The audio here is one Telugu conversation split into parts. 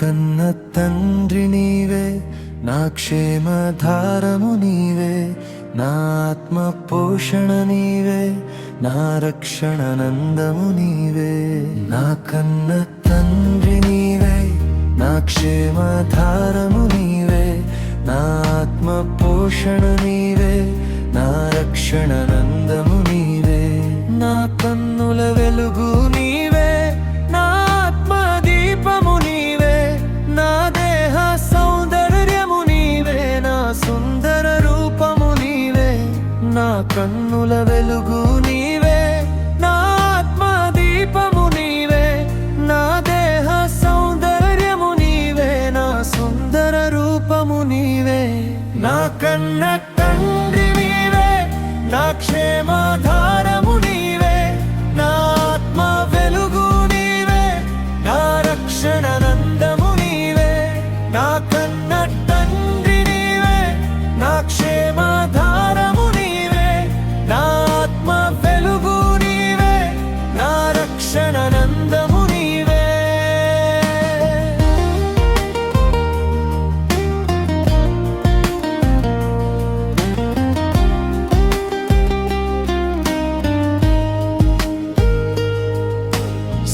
కన్న తండ్రి నీవే, నా క్షేమధారము నీవే, నా ఆత్మ పోషణ నీవే, నా రక్షణ నందము నీవే. నా కన్న తండ్రి నీవే, నా క్షేమధారము నీవే, నా ఆత్మ పోషణ నీవే, నా రక్షణ నందము నీవే. నా కన్నుల వెలుగు నీవే, నా ఆత్మ దీపము నీవే, నా దేహ సౌందర్యము నీవే, నా సుందర రూపము నీవే. నా కన్నుల వెలుగు నీవే, నా ఆత్మ దీపము నీవే, నా దేహ సౌందర్యము నీవే, నా సుందర రూపము నీవే. నా కన్న తండ్రి నీవే, నా క్షేమధారము నీవే, నా ఆత్మ వెలుగు నీవే, నా రక్షణ నందము నీవే. నా కన్న తండ్రి నీవే, నా క్షేమధారము నీవే, నా ఆత్మ వెలుగు నీవే, నా రక్షణ నందము నీవే.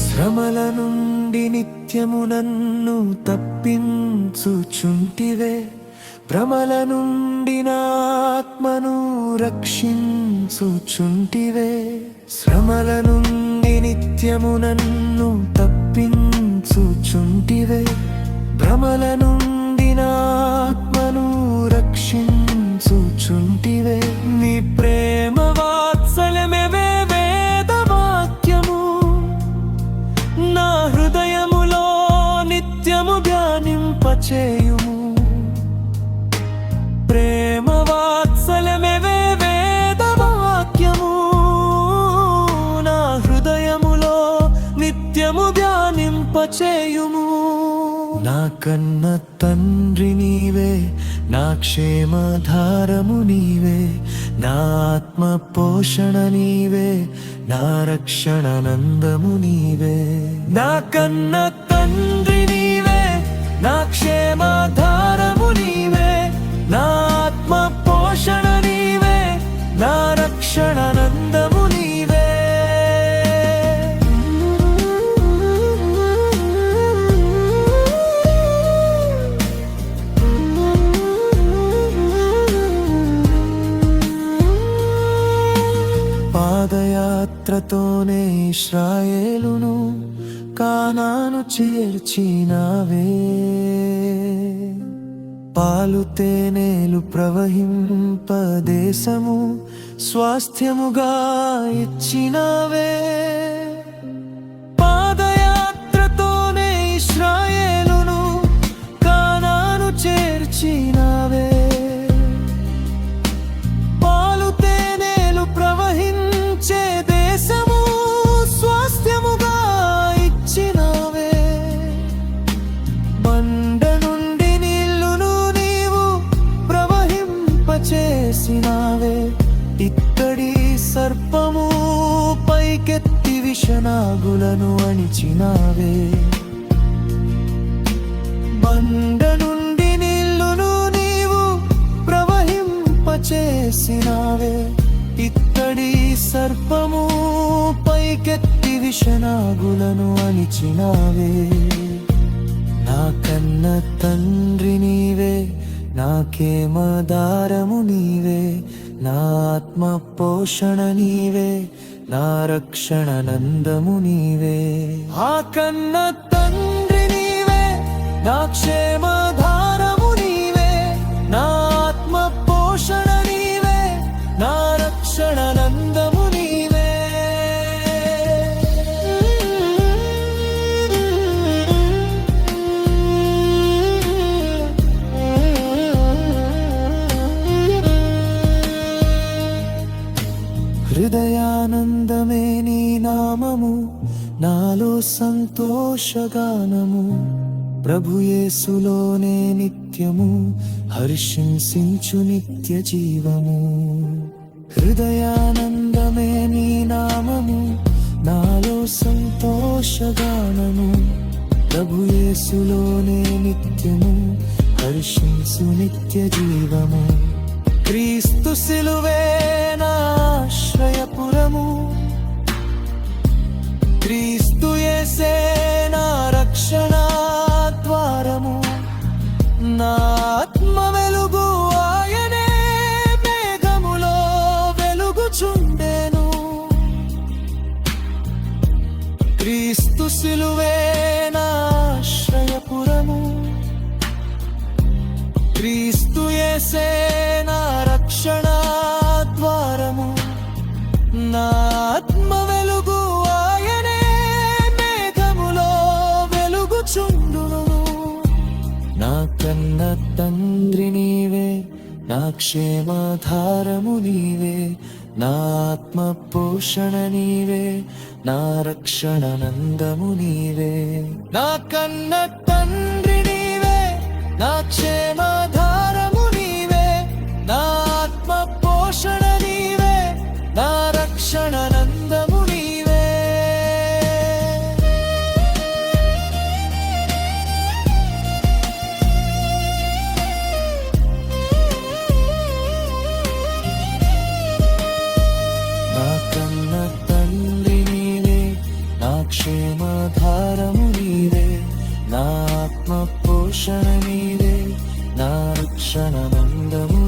శ్రమల నుండి నిత్యము నన్ను తప్పించుచుంటివే, భ్రమల నుండి నా ఆత్మను రక్షించుచుంటివే. శ్రమల నుండి నిత్యము నన్ను తప్పించుచుంటివే, భ్రమల నుండి నా ఆత్మను రక్షించుచుంటివే. నీ ప్రేమ వాత్సల్యమే వేదవాక్యము, నా హృదయములో నిత్యము ధ్యానింపచేయుము. ప్రేమ వాత్సల్యమే వేదవాక్యము, నా హృదయములో నిత్యము ధ్యానింపచేయుము. నా కన్న తండ్రి నీవే, నా క్షేమధారము నీవే, నా ఆత్మ పోషణ నీవే, నా రక్షణ నందము నీవే. నా కన్న తండ్రి నీవే, నా క్షేమధారము నీవే, నా ఆత్మ పోషణ నీవే, నా రక్షణ నందము నీవే. పాదయాత్రతోనే ఇశ్రాయేలును కానాను చేర్చినావే, పాలు తేనెలు ప్రవహింపదేశము స్వాస్థ్యముగా ఇచ్చినావే. పాదయాత్రతోనే ఇశ్రాయేలును కానాను చేర్చినావే, పాలు తేనెలు ప్రవహించే దేశము స్వాస్థ్యముగా ఇచ్చినావే. బండ నుండి నీళ్లును నీవు ప్రవహింపచేసినావే, ఇక్కడి సర్పము పైకెత్తి విషనాగులను అణిచినావే. బండ నుండి నీళ్లును నీవు ప్రవహింపచేసినావే, ఇక్కడి సర్పము పైకెత్తి విషనాగులను అణిచినావే. నా కన్న తండ్రి నీవే, నాకేమధారము నీవే, నా ఆత్మ పోషణ నీవే, నా రక్షణ నందము నీవే. ఆ కన్న తండ్రి నీవే, నా క్షేమధారము నీవే, నా ఆత్మ పోషణ నీవే, నా రక్షణ నందము నీవే. హృదయానందమే నీ నామము, నాలో సంతోషగానము, ప్రభు యేసులోనే నిత్యము హర్షించు నిత్య జీవము. హృదయానందమే నీ నామము, నాలో సంతోషగానము, ప్రభు యేసులోనే నిత్యము హర్షించు నిత్య జీవము. క్రీస్తు సిలువే నా ఆశ్రయపురము, క్రీస్తు యేసే నా రక్షణ ద్వారము. నా ఆత్మ వెలుగు ఆయనే మేఘములో వెలుగుచుండెను. క్రీస్తు సిలువే నా ఆశ్రయపురము, క్రీస్తు యేసే నా రక్షణ ద్వారము. నా ఆత్మ వెలుగు ఆయనే మేఘములో వెలుగుచుండును. నా కన్న తండ్రి నీవే, నా క్షేమాధారము నీవే, నా ఆత్మ పోషణ నీవే, నా రక్షణ నందము నీవే. నా కన్న తండ్రి నీవే, నా క్షేమాధారము నీవే, నా ఆత్మ పోషణ నీవే, నా రక్షణ నందము నీవే. నా కన్న తండ్రి నీవే, నా క్షేమాధారము నీవే, నా ఆత్మ పోషణ నీవే, నా రక్షణ నందము